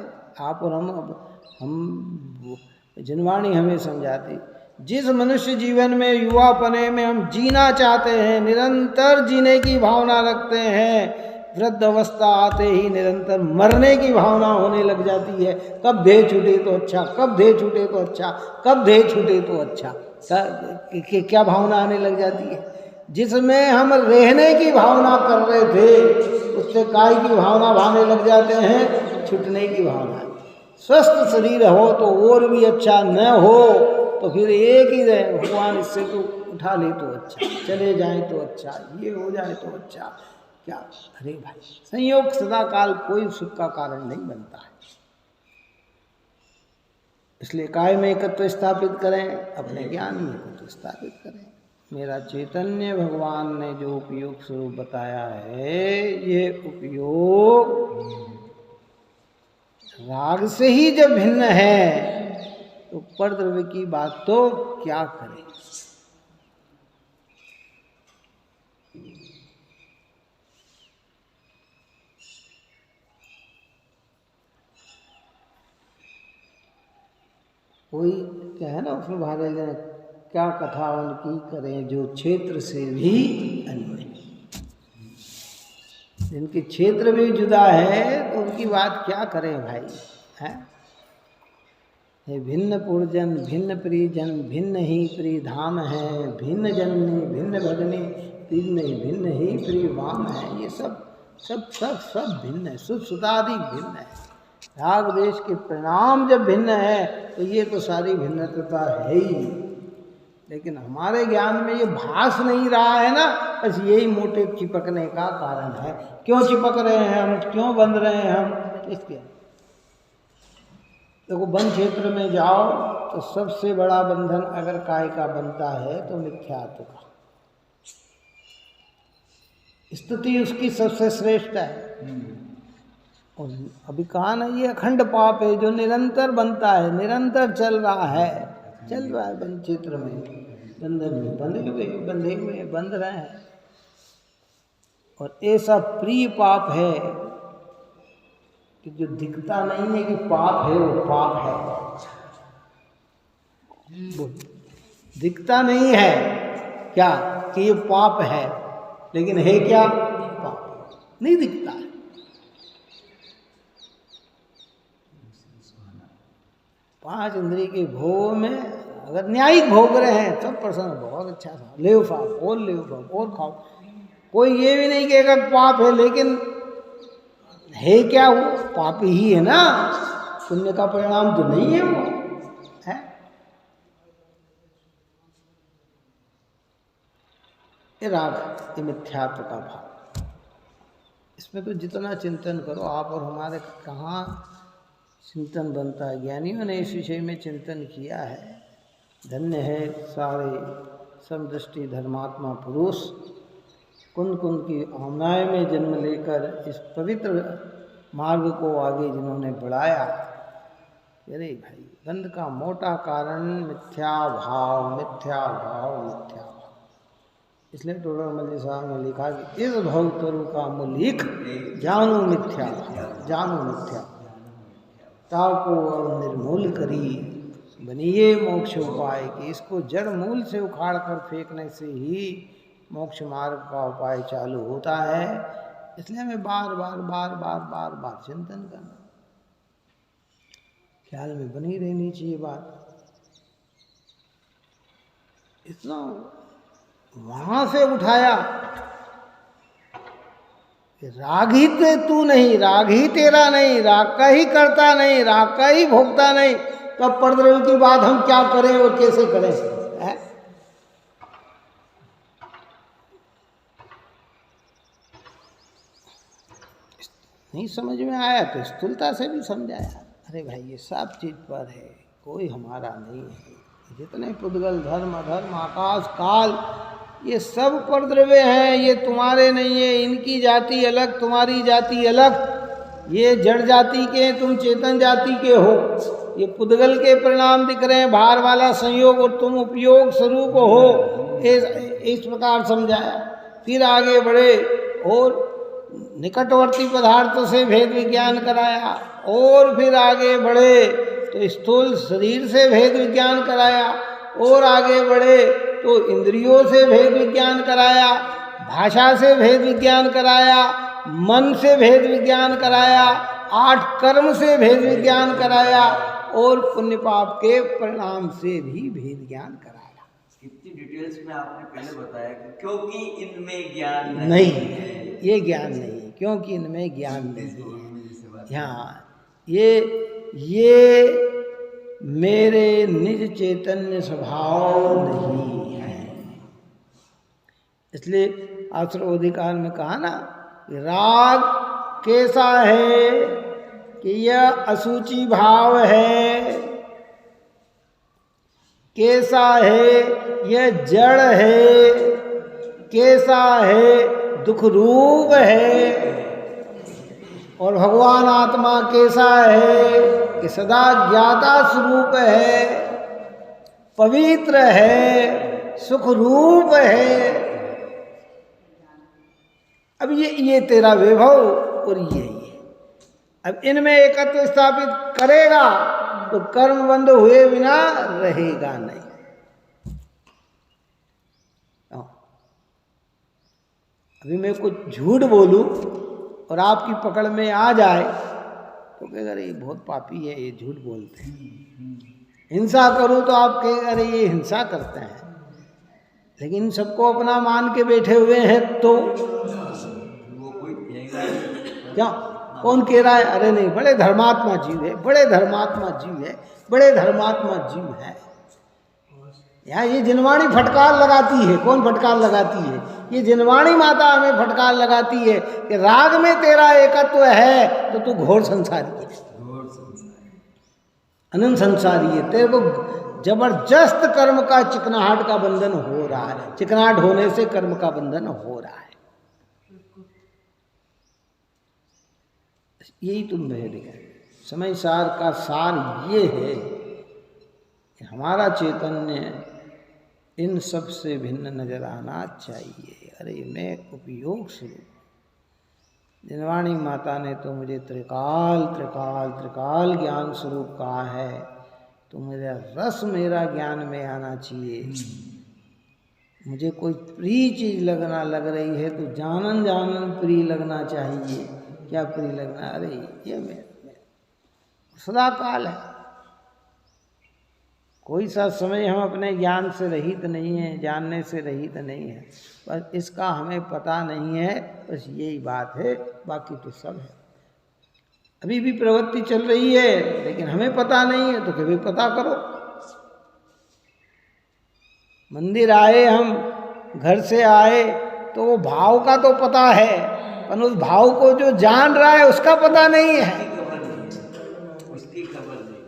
आप और हम जिनवाणी हमें समझाती, जिस मनुष्य जीवन में युवापने में हम जीना चाहते हैं, निरंतर जीने की भावना रखते हैं, वृद्ध अवस्था आते ही निरंतर मरने की भावना होने लग जाती है। कब देह छूटे तो अच्छा, कब देह छूटे तो अच्छा, कब देह छूटे तो अच्छा, क्या भावना आने लग जाती है। जिसमें हम रहने की भावना कर रहे थे उससे काय की भावना भाने लग जाते हैं, छूटने की भावना। स्वस्थ शरीर हो तो और भी अच्छा, न हो तो फिर एक ही रहे, भगवान इससे तो उठा ले तो अच्छा, चले जाए तो अच्छा, ये हो जाए तो अच्छा। क्या अरे भाई, संयोग सदा काल कोई सुख का कारण नहीं बनता है। इसलिए काय में एकत्व स्थापित करें, अपने ज्ञान में एकत्व स्थापित करें। मेरा चैतन्य भगवान ने जो उपयोग स्वरूप बताया है, ये उपयोग राग से ही जब भिन्न है तो परद्रव्य की बात तो क्या करें। कोई क्या है ना, उसमें भागे क्या कथा उनकी करें जो क्षेत्र से भी अन्य, जिनके क्षेत्र भी जुदा है तो उनकी बात क्या करें भाई। है ये भिन्न पुरजन, भिन्न परिजन, भिन्न ही प्रियधाम है, भिन्न जननी भिन्न भगनी, भिन्न ही प्रियवाम है। ये सब सब सब सब भिन्न है, सुख सुतादि भिन्न है। राग द्वेष के परिणाम जब भिन्न है तो ये तो सारी भिन्नता है ही। लेकिन हमारे ज्ञान में ये भास नहीं रहा है ना, बस यही मोटे चिपकने का कारण है। क्यों चिपक रहे हैं हम, क्यों बंध रहे हैं हम, इसके देखो वन क्षेत्र में जाओ तो सबसे बड़ा बंधन अगर काय का बनता है तो मिथ्यात्व का। स्तुति उसकी सबसे श्रेष्ठ है। और अभी कहा ना, ये अखंड पाप है जो निरंतर बनता है, निरंतर चल रहा है वन क्षेत्र में, बंधन में बंधे हुए बंध रहे हैं। और ऐसा प्रिय पाप है कि जो दिखता नहीं है कि पाप है, वो पाप है। दिखता नहीं है क्या कि ये पाप है, लेकिन है क्या, पाप नहीं दिखता है। पांच इंद्रिय के भोग में अगर न्यायिक भोग रहे हैं सब प्रसन्न, बहुत अच्छा था, ले खाओ और खाओ, कोई ये भी नहीं कहेगा पाप है, लेकिन है क्या, वो पाप ही है ना, पुण्य का परिणाम तो नहीं है वो है। ये राग, ये मिथ्यात्व का भाव, इसमें तो जितना चिंतन करो आप और हमारे कहाँ चिंतन बनता है। ज्ञानियों ने इस विषय में चिंतन किया है। धन्य है सारे समदृष्टि धर्मात्मा पुरुष, कुंद कुंद की आमनाय में जन्म लेकर इस पवित्र मार्ग को आगे जिन्होंने बढ़ाया। अरे भाई, बंध का मोटा कारण मिथ्या भाव, मिथ्या भाव, मिथ्या भाव। इसलिए टोडर मल्ली साहब ने लिखा कि इस भव तरु का मूलिक जानो मिथ्या भाव, जानो मिथ्या ताको और निर्मूल करी बनिए मोक्ष उपाय। कि इसको जड़ मूल से उखाड़ कर फेंकने से ही मोक्ष मार्ग का उपाय चालू होता है। इसलिए हमें बार बार चिंतन करना, ख्याल में बनी रहनी चाहिए बात। इतना वहां से उठाया कि राग ही तू नहीं, राग ही तेरा नहीं, राग का ही करता नहीं, राग का ही भोगता नहीं, तब तो परद्रव्य की बात हम क्या करें और कैसे करें है? नहीं समझ में आया तो स्थूलता से भी समझाया। अरे भाई, ये सब चीज पर है, कोई हमारा नहीं है। जितने पुद्गल धर्म अधर्म आकाश काल ये सब परद्रव्य हैं, ये तुम्हारे नहीं है। इनकी जाति अलग, तुम्हारी जाति अलग। ये जड़ जाति के, तुम चेतन जाति के हो। ये पुद्गल के परिणाम दिख रहे हैं, भार वाला संयोग, और तुम उपयोग स्वरूप हो। इस प्रकार समझाया। फिर आगे बढ़े और निकटवर्ती पदार्थों से भेद विज्ञान कराया। और फिर आगे बढ़े तो स्थूल शरीर से भेद विज्ञान कराया। और आगे बढ़े तो इंद्रियों से भेद विज्ञान कराया, भाषा से भेद विज्ञान कराया, मन से भेद विज्ञान कराया, 8 कर्म से भेद विज्ञान कराया, और पुण्य पाप के परिणाम से भी भेद ज्ञान कराया। कितनी डिटेल्स में आपने पहले बताया कि क्योंकि इनमें ज्ञान नहीं है, ये ज्ञान नहीं है, क्योंकि इनमें ज्ञान नहीं है। हाँ, ये मेरे निज चैतन्य स्वभाव नहीं है। इसलिए आश्रवधिकार में कहा ना, राग कैसा है कि यह असूची भाव है, कैसा है यह जड़ है, कैसा है दुख रूप है। और भगवान आत्मा कैसा है कि सदा ज्ञाता स्वरूप है, पवित्र है, सुख रूप है। अब ये तेरा वैभव और ये अब इनमें एकत्व स्थापित करेगा तो कर्म बंद हुए बिना रहेगा नहीं। अभी मैं कुछ झूठ बोलूं और आपकी पकड़ में आ जाए तो कहेगा अरे ये बहुत पापी है, ये झूठ बोलते हैं। हिंसा करूं तो आप कहेगा अरे ये हिंसा करते हैं। लेकिन सबको अपना मान के बैठे हुए हैं तो क्या कौन कह रहा है? अरे नहीं, बड़े धर्मात्मा जीव है, बड़े धर्मात्मा जीव है, बड़े धर्मात्मा जीव है। यहाँ ये जिनवाणी फटकार लगाती है। कौन फटकार लगाती है? ये जिनवाणी माता हमें फटकार लगाती है कि राग में तेरा एकत्व है तो तू घोर संसारी है, अनंत संसारी है। तेरे को जबरदस्त कर्म का चिकनाहट का बंधन हो रहा है, चिकनाहट होने से कर्म का बंधन हो रहा है। यही तुम भेद है। समय सार का सार ये है कि हमारा चैतन्य इन सब से भिन्न नजर आना चाहिए। अरे मैं उपयोग स्वरूप। जिनवाणी माता ने तो मुझे त्रिकाल त्रिकाल त्रिकाल ज्ञान स्वरूप कहा है, तो मेरा रस मेरा ज्ञान में आना चाहिए। मुझे कोई प्रिय चीज लग रही है तो जानन जानन प्रिय लगना चाहिए। क्या प्रिय लगना? अरे ये मैं सदा काल है। कोई सा समय हम अपने ज्ञान से रहित नहीं है, जानने से रहित नहीं है, बस इसका हमें पता नहीं है। बस यही बात है, बाकी तो सब है। अभी भी प्रवृत्ति चल रही है लेकिन हमें पता नहीं है, तो कभी पता करो। मंदिर आए, हम घर से आए तो वो भाव का तो पता है, पर उस भाव को जो जान रहा है उसका पता नहीं है। उसकी खबर नहीं।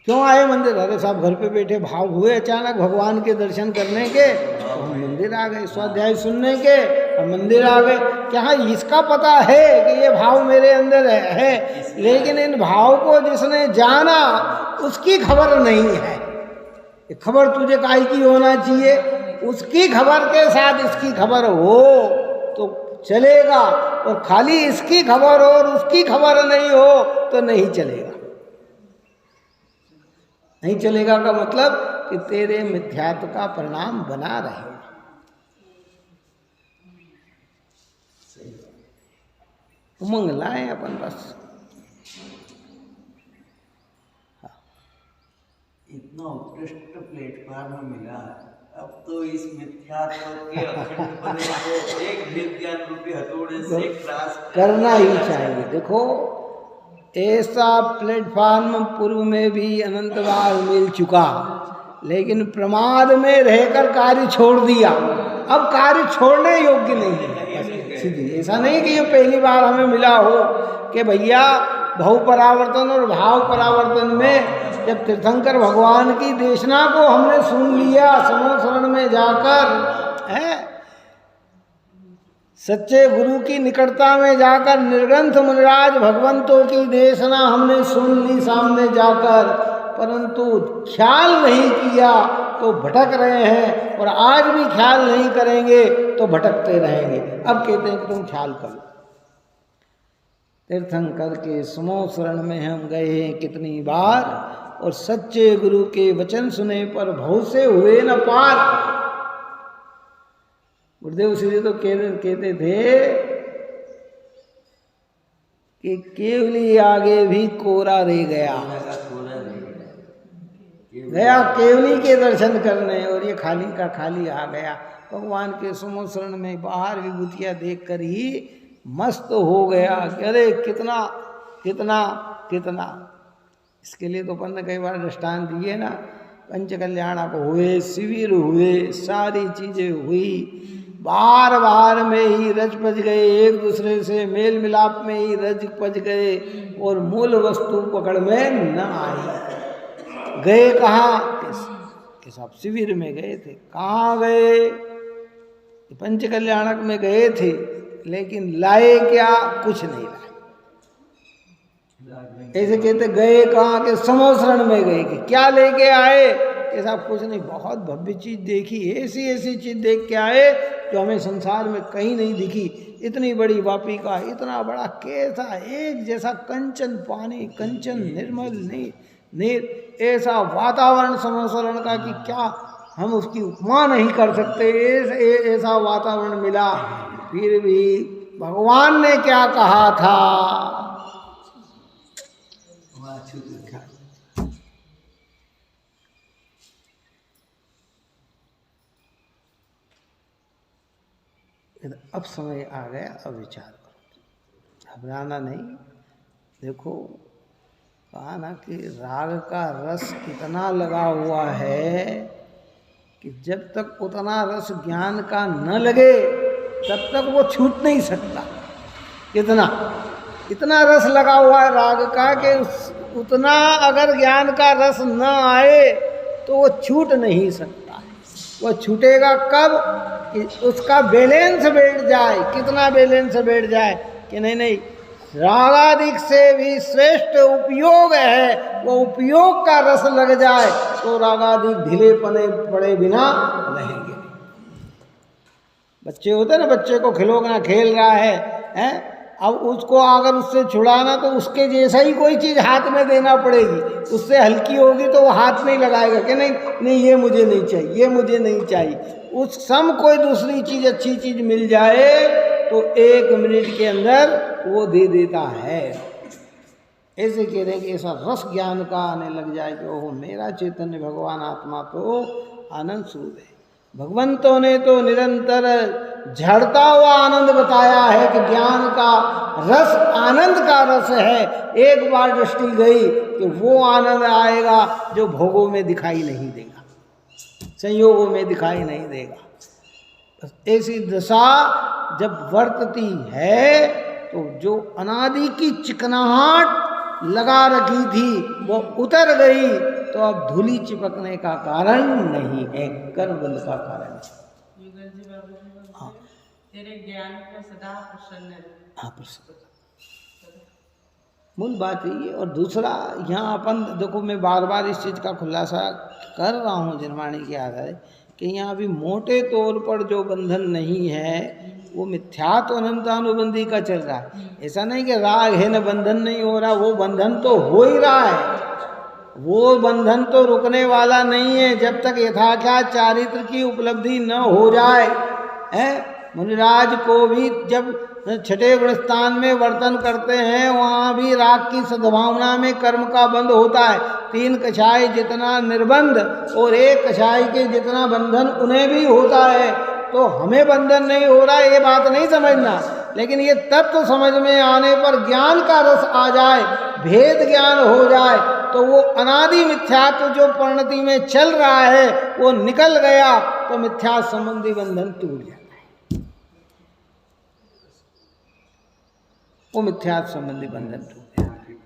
क्यों आए मंदिर? अरे साहब घर पे बैठे भाव हुए अचानक भगवान के दर्शन करने के, तो हम मंदिर आ गए। स्वाध्याय सुनने के हम मंदिर आ गए। क्या इसका पता है कि ये भाव मेरे अंदर है, लेकिन इन भाव को जिसने जाना उसकी खबर नहीं है। ये खबर तुझे काहे की होना चाहिए? उसकी खबर के साथ इसकी खबर हो तो चलेगा, और खाली इसकी खबर हो और उसकी खबर नहीं हो तो नहीं चलेगा। नहीं चलेगा का मतलब कि तेरे मिथ्यात्व का परिणाम बना रहेगा। उमंग लाए अपन बस। इतना उत्कृष्ट प्लेटफॉर्म मिला है, अब तो इस मिथ्यात्व के अखंडपने को एक विज्ञान रूपी हथौड़े से क्रॉस करना ही चाहिए। देखो ऐसा प्लेटफॉर्म पूर्व में भी अनंत बार मिल चुका, लेकिन प्रमाद में रहकर कार्य छोड़ दिया। अब कार्य छोड़ने योग्य नहीं है सीधी। ऐसा नहीं कि ये पहली बार हमें मिला हो कि भैया भाव परावर्तन और भाव परावर्तन में जब तीर्थंकर भगवान की देशना को हमने सुन लिया समोसरण में जाकर, है सच्चे गुरु की निकटता में जाकर निर्ग्रंथ मुनिराज भगवंतों की देशना हमने सुन ली सामने जाकर, परंतु ख्याल नहीं किया तो भटक रहे हैं, और आज भी ख्याल नहीं करेंगे तो भटकते रहेंगे। अब कहते हैं कि तुम ख्याल करो। तीर्थंकर के समोसरण में हम गए हैं कितनी बार, और सच्चे गुरु के वचन सुने पर भव से हुए न पार। गुरुदेव श्री तो कहते थे कि केवली आगे भी कोरा रह गया। गया केवली के दर्शन करने और ये खाली का खाली आ गया। भगवान के समोसरण में बाहर विभूतियाँ देख कर ही मस्त हो गया कि अरे कितना कितना कितना। इसके लिए तो अपन ने कई बार दृष्टांत दिए ना, पंच कल्याण को हुए, शिविर हुए, सारी चीजें हुई, बार बार में ही रज पच गए, एक दूसरे से मेल मिलाप में ही रज पच गए, और मूल वस्तु पकड़ में न आई। गए कहाँ? कि सब शिविर में गए थे। कहाँ गए? पंच कल्याणक में गए थे, लेकिन लाए क्या? कुछ नहीं लाए। ऐसे कहते गए कहाँ? के समोसरण में गए। कि क्या लेके आए? ऐसा कुछ नहीं, बहुत भव्य चीज देखी, ऐसी ऐसी चीज देख के आए जो हमें संसार में कहीं नहीं दिखी। इतनी बड़ी वापी का इतना बड़ा कैसा एक जैसा कंचन पानी, कंचन निर्मल नीर, ऐसा वातावरण समोसरण का कि क्या हम उसकी उपमा नहीं कर सकते। ऐसा वातावरण मिला। फिर भी भगवान ने क्या कहा था? अब समय आ गया, अब विचार करो, घबराना नहीं। देखो कहा ना कि राग का रस इतना लगा हुआ है कि जब तक उतना रस ज्ञान का न लगे तब तक वो छूट नहीं सकता। इतना रस लगा हुआ है राग का कि उतना अगर ज्ञान का रस न आए तो वो छूट नहीं सकता। वो छूटेगा कब कि उसका बैलेंस बैठ जाए। कितना बैलेंस बैठ जाए कि नहीं रागादिक से भी श्रेष्ठ उपयोग है, वो उपयोग का रस लग जाए तो रागादिक ढीले पड़े बिना रहेंगे। बच्चे होते ना, बच्चे को खिलौना खेल रहा है, अब उसको अगर उससे छुड़ाना तो उसके जैसा ही कोई चीज़ हाथ में देना पड़ेगी। उससे हल्की होगी तो वो हाथ नहीं लगाएगा कि नहीं ये मुझे नहीं चाहिए, ये मुझे नहीं चाहिए। उस सम कोई दूसरी चीज़, अच्छी चीज़ मिल जाए तो 1 मिनट के अंदर वो दे देता है। ऐसे कह रहे हैं कि ऐसा रस ज्ञान का आने लग जाए कि ओह मेरा चैतन्य भगवान आत्मा तो आनंद स्वरूप है। भगवंतों ने तो निरंतर झड़ता हुआ आनंद बताया है कि ज्ञान का रस आनंद का रस है। एक बार दृष्टि गई कि वो आनंद आएगा जो भोगों में दिखाई नहीं देगा, संयोगों में दिखाई नहीं देगा। ऐसी दशा जब वर्तती है तो जो अनादि की चिकनाहट लगा रखी थी वो उतर गई तो अब धूली चिपकने का कारण नहीं है, कर्मबंध का कारण है। हाँ, तेरे ज्ञान को सदा प्रसन्न है। हाँ, प्रसन्न मूल बात यही है। और दूसरा यहाँ अपन देखो, मैं बार बार इस चीज़ का खुलासा कर रहा हूँ निर्वाणी के आधार कि यहाँ अभी मोटे तौर पर जो बंधन नहीं है वो मिथ्यात्व अनंतानुबंधी का चल रहा है। ऐसा नहीं कि राग है न बंधन नहीं हो रहा, वो बंधन तो हो ही रहा है। वो बंधन तो रुकने वाला नहीं है जब तक यथाख्यात चारित्र की उपलब्धि न हो जाए। मुनिराज को भी जब 6ठे गुणस्थान में वर्तन करते हैं वहाँ भी राग की सद्भावना में कर्म का बंध होता है। 3 कषाय जितना निर्बंध और 1 कषाय के जितना बंधन उन्हें भी होता है। तो हमें बंधन नहीं हो रहा ये बात नहीं समझना, लेकिन ये तत्व समझ में आने पर ज्ञान का रस आ जाए, भेद ज्ञान हो जाए तो वो अनादि मिथ्यात्व जो परिणति में चल रहा है वो निकल गया तो मिथ्या संबंधी बंधन टूट जाता है। वो मिथ्या संबंधी बंधन टूट जाता है।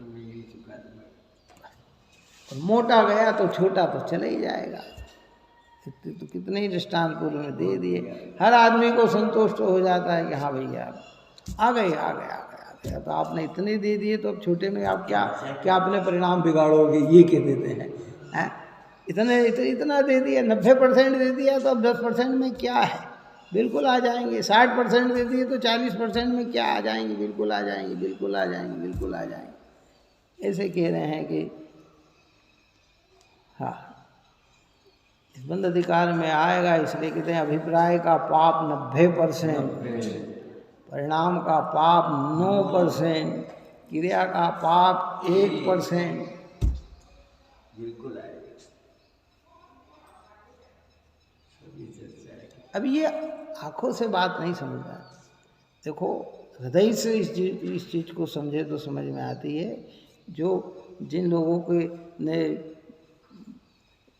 और मोटा गया तो छोटा तो चले ही जाएगा। तो कितने ही दृष्टांत पूर्व में दे दिए। हर आदमी को संतुष्ट हो जाता है कि हाँ भैया आ गए। तो आपने इतने दे दिए तो अब छोटे में आप क्या अपने परिणाम बिगाड़ोगे, ये कह देते हैं। इतना दे दिया, 90% दे दिया तो अब 10% में क्या है, बिल्कुल आ जाएंगे। 60% दे दिए तो 40% में क्या आ जाएंगे, बिल्कुल आ जाएंगे। ऐसे कह रहे हैं कि हाँ इस बंध अधिकार में आएगा। इसलिए कहते हैं अभिप्राय का पाप 90%, परिणाम का पाप 9%, क्रिया का पाप 1%। बिल्कुल आएगा। अब ये आंखों से बात नहीं समझ में आती। देखो हृदय से इस चीज़ को समझे तो समझ में आती है। जो जिन लोगों के ने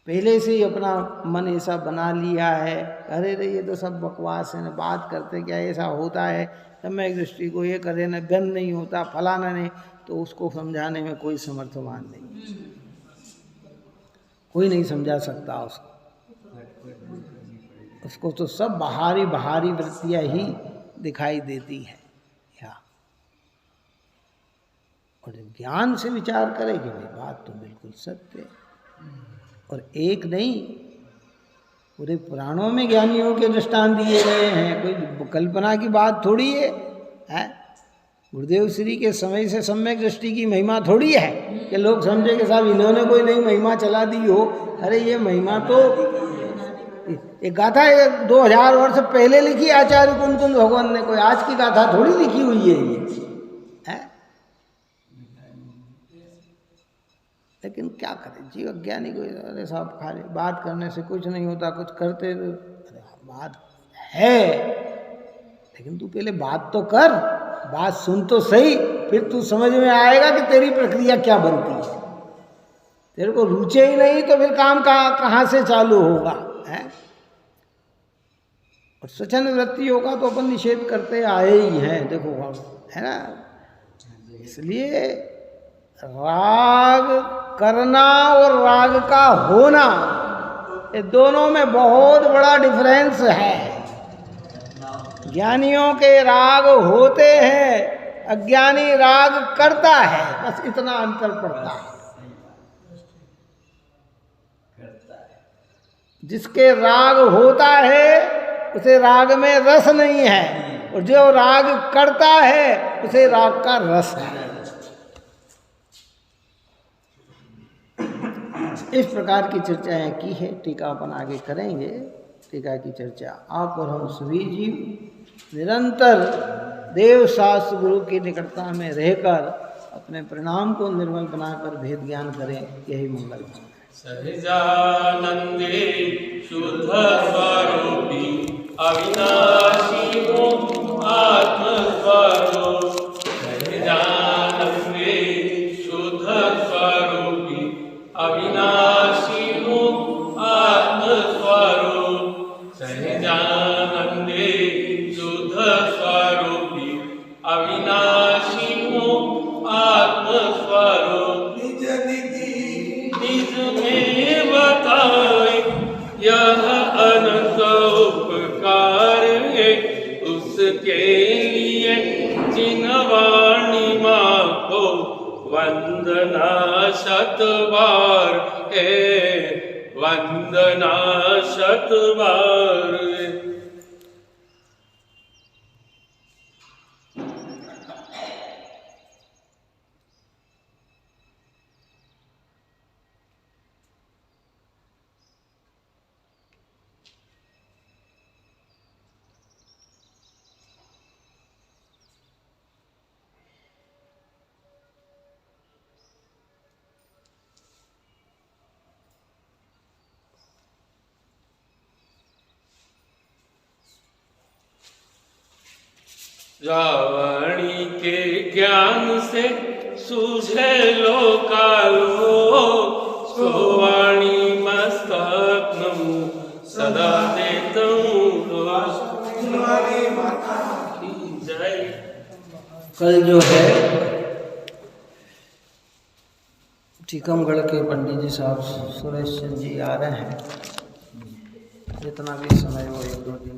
पहले से ही अपना मन ऐसा बना लिया है, अरे ये तो सब बकवास है, न बात करते क्या ऐसा होता है, सम्यक दृष्टि को ये करे न गंध नहीं होता फलाना नहीं, तो उसको समझाने में कोई समर्थवान नहीं, कोई नहीं समझा सकता उसको तो सब बाहरी वृत्तियाँ ही दिखाई देती है। और ज्ञान से विचार करे कि भाई बात तो बिल्कुल सत्य है। और एक नहीं, पूरे पुराणों में ज्ञानियों के दृष्टांत दिए गए हैं, कोई कल्पना की बात थोड़ी है। गुरुदेव श्री के समय से सम्यक दृष्टि की महिमा थोड़ी है कि लोग समझे कि साहब इन्होंने कोई नई महिमा चला दी हो। अरे ये महिमा तो एक गाथा 2000 वर्ष पहले लिखी आचार्य कुंकुम भगवान ने, कोई आज की गाथा थोड़ी लिखी हुई है ये है। लेकिन क्या करें, जीव अज्ञानी को अरे साहब खाली बात करने से कुछ नहीं होता, कुछ करते तो बात है, लेकिन तू पहले बात तो कर, बात सुन तो सही, फिर तू समझ में आएगा कि तेरी प्रक्रिया क्या बनती है। तेरे को रुचे ही नहीं तो फिर काम कहाँ से चालू होगा, है? और स्वच्छंद वृत्ति होगा तो अपन निषेध करते आए ही हैं, देखो है ना। इसलिए राग करना और राग का होना, ये दोनों में बहुत बड़ा डिफरेंस है। ज्ञानियों के राग होते हैं, अज्ञानी राग करता है, बस इतना अंतर पड़ता है। जिसके राग होता है उसे राग में रस नहीं है, और जो राग करता है उसे राग का रस है। इस प्रकार की चर्चाएं की है, टीका अपन आगे करेंगे। टीका की चर्चा आप और हम सभी जीव निरंतर देव शास्त्र गुरु की निकटता में रहकर अपने परिणाम को निर्मल बनाकर भेद ज्ञान करें, यही मंगल है। सहजानंदे शुद्ध स्वरूपी अविनाशी हो आत्मस्वरूप। सहजानंदे शुद्ध स्वरूपी अविनाशी हो आत्मस्वरूप। सहजानंदे शुद्ध स्वरूपी अविनाशी हो आत्मस्वरूप। निज में बताए यह अनंत उपकार है, उसके लिए जिन वाणी माँ को वंदना शत बार है, वंदना शत बार है। रावणी के ज्ञान से सूझे लोकालो, सोवाणी मस्तक नमो सदा देता हूँ। जय। कल जो है टीकमगढ़ के पंडित जी साहब सुरेश चंद जी आ रहे हैं, जितना भी समय हो 1-2 दिन